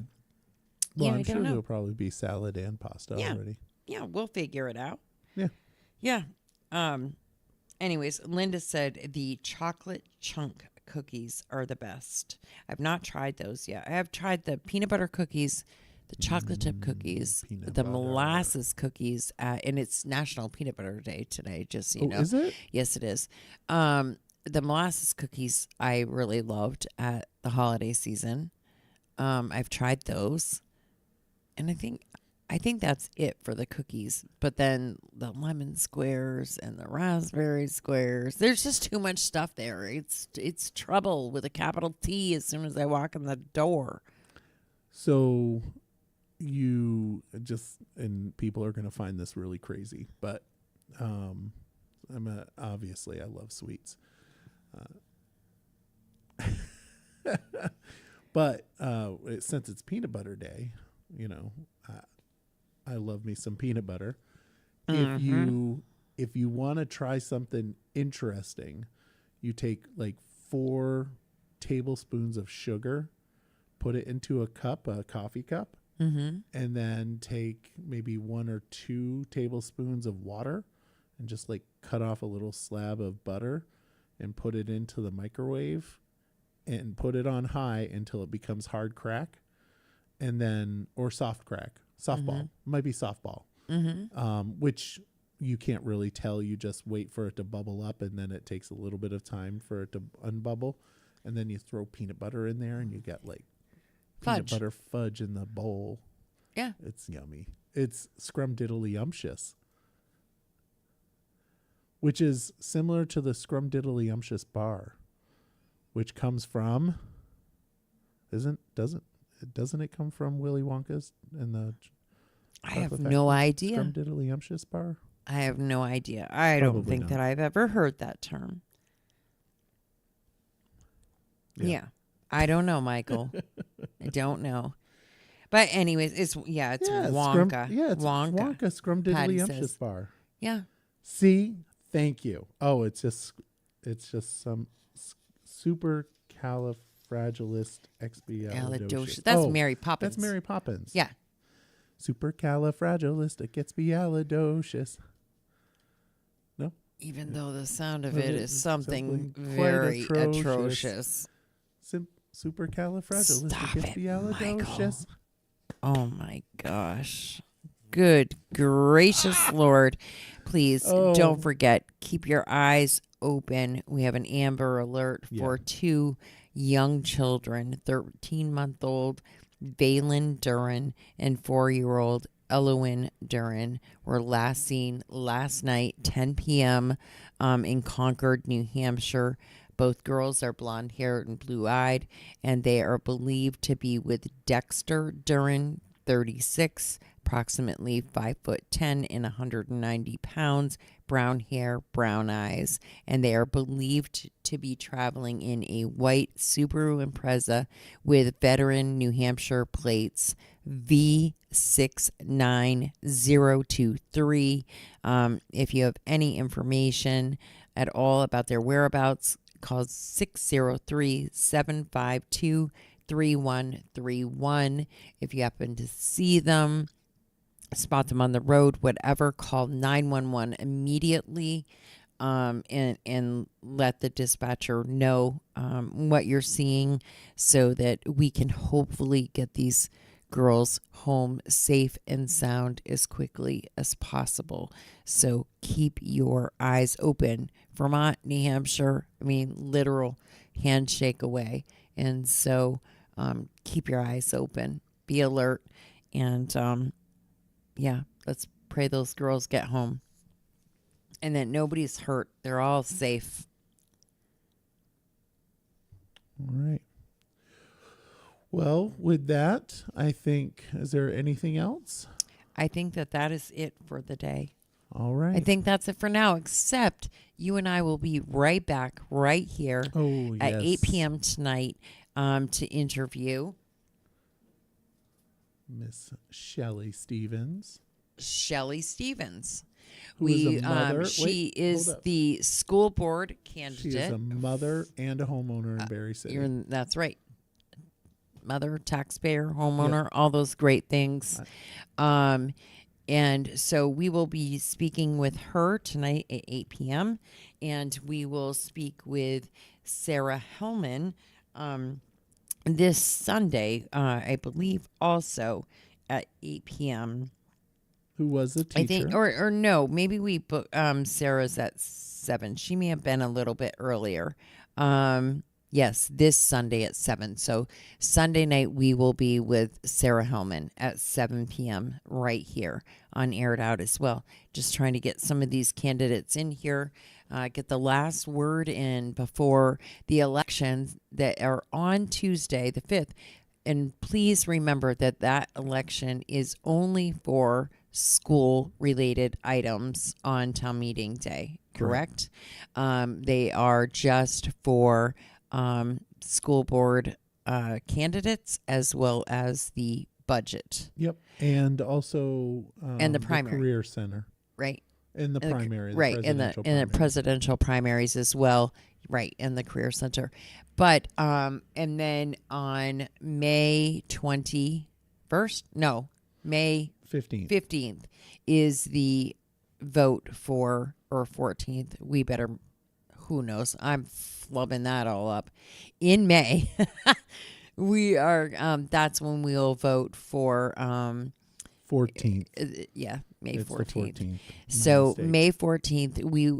Well, Yeah, I I'm sure don't know. there'll probably be salad and pasta Yeah. already. Yeah, we'll figure it out. Yeah. Yeah. Anyways, Linda said the chocolate chunk cookies are the best. I've not tried those yet. I have tried the peanut butter cookies the chocolate chip cookies, peanut the butter. molasses cookies, and it's National Peanut Butter Day today, just so you know. Is it? Yes, it is. The molasses cookies I really loved at the holiday season. I've tried those, and I think that's it for the cookies. But then the lemon squares and the raspberry squares, there's just too much stuff there. It's trouble with a capital T as soon as I walk in the door. So you just, and people are going to find this really crazy, but obviously I love sweets. But since it's peanut butter day, you know, I love me some peanut butter. If you want to try something interesting, you take like 4 tablespoons of sugar, put it into a coffee cup, and then take maybe 1 or 2 tablespoons of water and just like cut off a little slab of butter and put it into the microwave and put it on high until it becomes hard crack, and then, or soft crack, softball, might be softball, which you can't really tell. You just wait for it to bubble up, and then it takes a little bit of time for it to unbubble, and then you throw peanut butter in there, and you get like peanut butter fudge in the bowl. Yeah. It's yummy. It's scrumdiddlyumptious, which is similar to the scrumdiddlyumptious bar, which comes from, doesn't it come from Willy Wonka's and the I have no idea. Scrumdiddlyumptious bar? I have no idea. I don't Probably think not. that I've ever heard that term. Yeah. I don't know, Michael. I don't know. But anyways, it's Wonka. It's Wonka Scrumdiddlyumptious says. bar. Yeah. See, thank you. Oh, it's just some supercalifragilisticexpialidocious. That's Mary Poppins. That's Mary Poppins. Yeah. Supercalifragilisticexpialidocious. No? Even though the sound of Well, it is something quite very atrocious. atrocious. Supercalifragilisticexpialidocious. Oh my gosh. Good gracious Lord. Please don't forget, keep your eyes open. We have an Amber Alert for 2 young children, 13-month-old Valen Duran and 4-year-old Elowen Duran were last seen last night, 10 p.m. In Concord, New Hampshire. Both girls are blonde-haired and blue-eyed, and they are believed to be with Dexter Duran, 36, approximately 5'10" and 190 pounds, brown hair, brown eyes, and they are believed to be traveling in a white Subaru Impreza with veteran New Hampshire plates V69023. If you have any information at all about their whereabouts, call 603-752-3131. If you happen to see them, spot them on the road, whatever, call 911 immediately, and let the dispatcher know what you're seeing so that we can hopefully get these girls home safe and sound as quickly as possible. So keep your eyes open. Vermont, New Hampshire, I mean, literal handshake away. And so keep your eyes open, be alert, and let's pray those girls get home and that nobody's hurt. They're all safe. All right. Well, with that, I think, is there anything else? I think that is it for the day. All right. I think that's it for now, except you and I will be right back right here at 8 p.m. tonight to interview Miss Shelley Stevens. Shelley Stevens. Who is a mother. She is the school board candidate. She is a mother and a homeowner in Berry City. That's right. Mother, taxpayer, homeowner, all those great things. And so we will be speaking with her tonight at 8 p.m. And we will speak with Sarah Hellman this Sunday, I believe, also at 8 p.m. Who was the teacher? I think, or no, maybe we book Sarah's at 7. She may have been a little bit earlier. Yes, this Sunday at 7. So Sunday night we will be with Sarah Hellman at 7 p.m. right here on Air It Out as well. Just trying to get some of these candidates in here, get the last word in before the elections that are on Tuesday, the 5th. And please remember that that election is only for school-related items on town meeting day, correct? They are just for school board candidates as well as the budget. Yep. And also And the primary. Career Center. Right. And the primary. Right. And the presidential primaries as well. Right. And the Career Center. But, and then on May 21st, no, May 15th is the vote for, or 14th. We better, who knows? I'm flubbing that all up. In May, we are, that's when we'll vote for, 14th. Yeah, May It's 14th. the 14th. So May 14th, we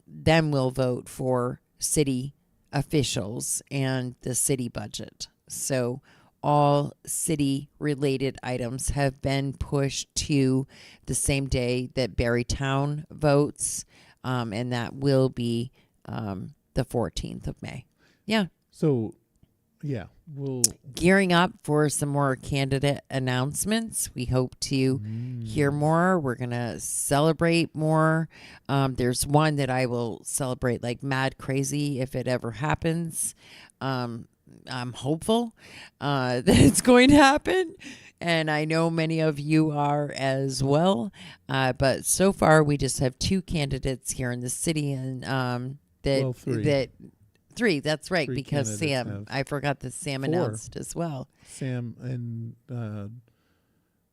then we'll vote for city officials and the city budget. So all city-related items have been pushed to the same day that Barrytown votes, and that will be the 14th of May. Yeah. So, yeah, we'll gearing up for some more candidate announcements. We hope to hear more. We're going to celebrate more. There's one that I will celebrate like mad crazy if it ever happens. I'm hopeful that it's going to happen. And I know many of you are as well. But so far, we just have 2 candidates here in the city. And three, that's right, 3 because Sam, I forgot that Sam 4. announced as well. Sam and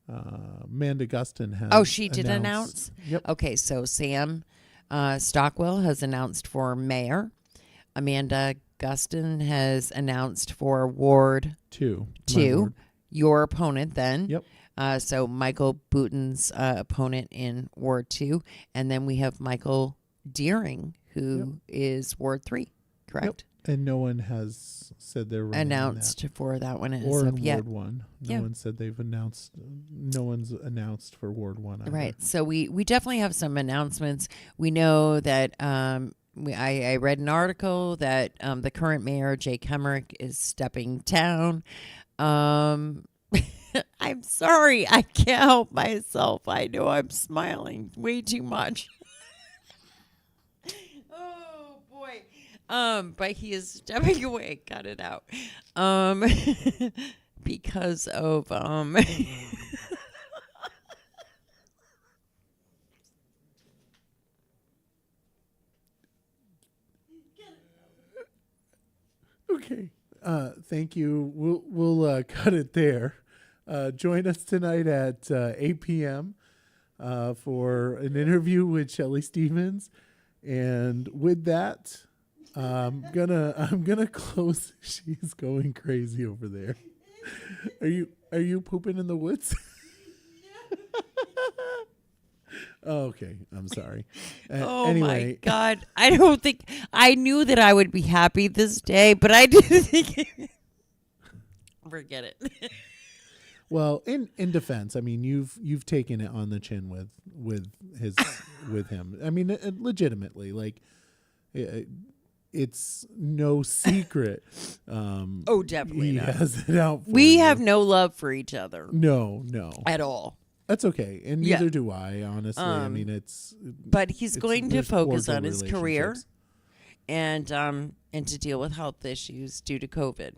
Amanda Gustin has. Oh, she did announce? Yep. Okay, so Sam Stockwell has announced for mayor. Amanda Gustin has announced for Ward 2. Your opponent then. Yep. So Michael Booton's opponent in Ward 2. And then we have Michael Deering, who is Ward 3. Correct. Yep. And no one has said they're running announced for that one as or of yet. Ward 1. No one said they've announced. No one's announced for Ward 1 either. Right. So we definitely have some announcements. We know that I read an article that the current mayor, Jake Hemrick, is stepping down. I'm sorry. I can't help myself. I know I'm smiling way too much. But he is stepping away. Cut it out. Because of Okay. Thank you. We'll cut it there. Join us tonight at 8 p.m. For an interview with Shelley Stevens. And with that, I'm gonna close. She's going crazy over there. Are you pooping in the woods? Oh, okay, I'm sorry. oh anyway. my God. I don't think I knew that I would be happy this day, but I didn't think forget it. Well, in defense, I mean, you've taken it on the chin with him. I mean, legitimately, like it's no secret. Oh, definitely he not. has it out for We you. have no love for each other. No At all. That's okay, and neither do I. Honestly, I mean, but he's going to there's focus cordial on his career relationships. and to deal with health issues due to COVID.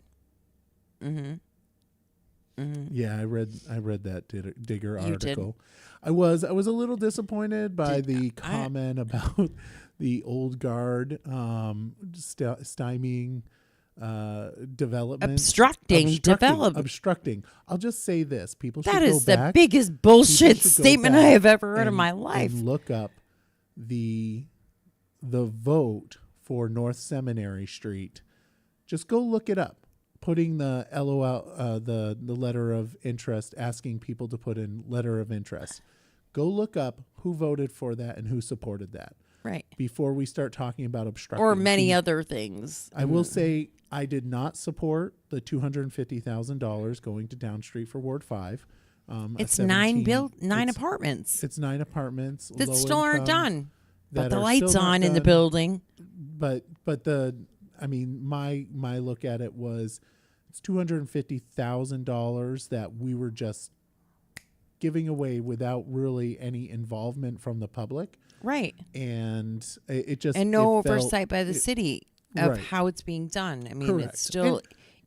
Yeah, I read that Digger You article. I was a little disappointed by the comment about the old guard stymieing development, Obstructing development. Obstructing. I'll just say this: people should That go is the back. biggest bullshit People should go statement I back have ever heard in and- my life. and look up the vote for North Seminary Street. Just go look it up. putting the LOL, the letter of interest, asking people to put in letter of interest. Go look up who voted for that and who supported that Right. before we start talking about obstructing. Or many other things. I will say I did not support the $250,000 going to Down Street for Ward 5. It's nine apartments It's 9 apartments that low still aren't income, done. that But the are lights still not on in the done. building. But my look at it was it's $250,000 that we were just giving away without really any involvement from the public, Right. and it just And no it felt- oversight by the city of right. how it's being done. I mean, Correct. it's still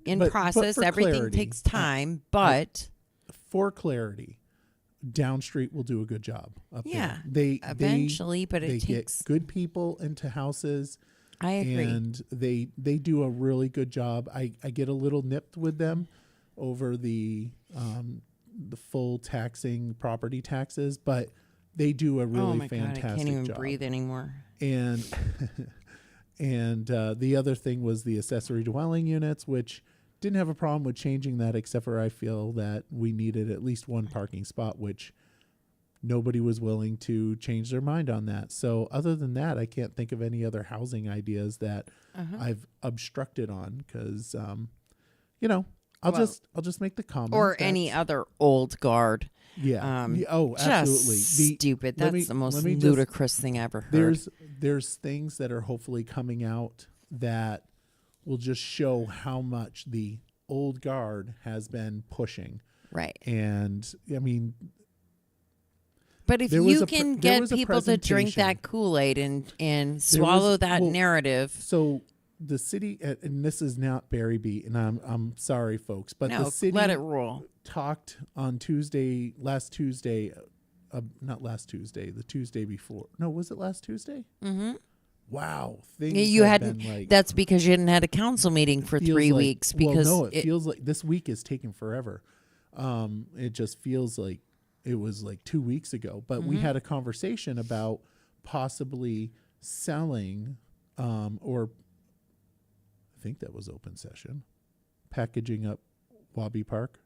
in but process. for Everything clarity, takes time, but For clarity, Down Street will do a good job up yeah, there. They eventually, but they it takes. get good people into houses. I agree. And they do a really good job. I get a little nipped with them over the full taxing property taxes, but they do a really oh my fantastic God, I can't even job. breathe anymore. And and the other thing was the accessory dwelling units, which didn't have a problem with changing that, except for I feel that we needed at least one parking spot, which nobody was willing to change their mind on that. So other than that, I can't think of any other housing ideas that I've obstructed on because, I'll Well, just make the comment. Or that- any other old guard. Yeah. Um, Oh, absolutely. Just stupid. let That's me- the most let me just- ludicrous thing I ever heard. There's things that are hopefully coming out that will just show how much the old guard has been pushing. Right. And I mean, But if there was you a pre- can there get was a people to drink presentation. that Kool-Aid and swallow that well, narrative, so the city, and this is not Barry Beat, and I'm sorry, folks, but no, the city let it roll. talked on not last Tuesday, the Tuesday before. No, was it last Tuesday? Mm-hmm. Wow, things You have hadn't. been like That's because you hadn't had a council meeting for feels 3 like- weeks. Because well, no, it feels like this week is taking forever. It just feels like it was like 2 weeks ago. But we had a conversation about possibly selling, or I think that was open session, packaging up Wabi Park.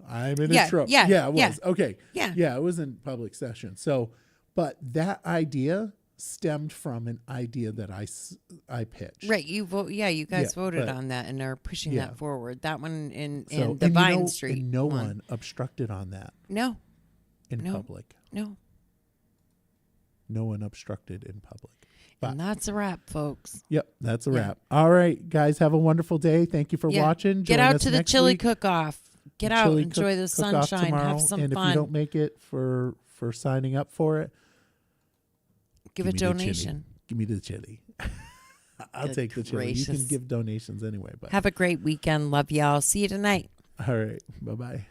I'm in Yeah, a trouble. yeah, it was. yeah. Okay. Yeah. Yeah, it was in public session. So, but that idea stemmed from an idea that I pitched. right, you vote. Yeah, you guys Yeah, voted but- on that and are pushing yeah. that forward. That one in So, the and Vine Street. and no one. one obstructed on that No, in No. public. no, No one obstructed in public. But and that's a wrap, folks. yep, that's a Yeah. wrap. All right, guys, have a wonderful day. Thank you for Yeah. watching. Get Join out us to the next chili week. cook-off. Get out, Chili enjoy the cook-off sunshine, tomorrow. have some and fun. if you don't make it for signing up for it, Give a me the chili. donation. Give me the chili. I'll Good take the chili. You can gracious. give donations anyway. But Have a great weekend. Love y'all. See you tonight. all right, bye bye.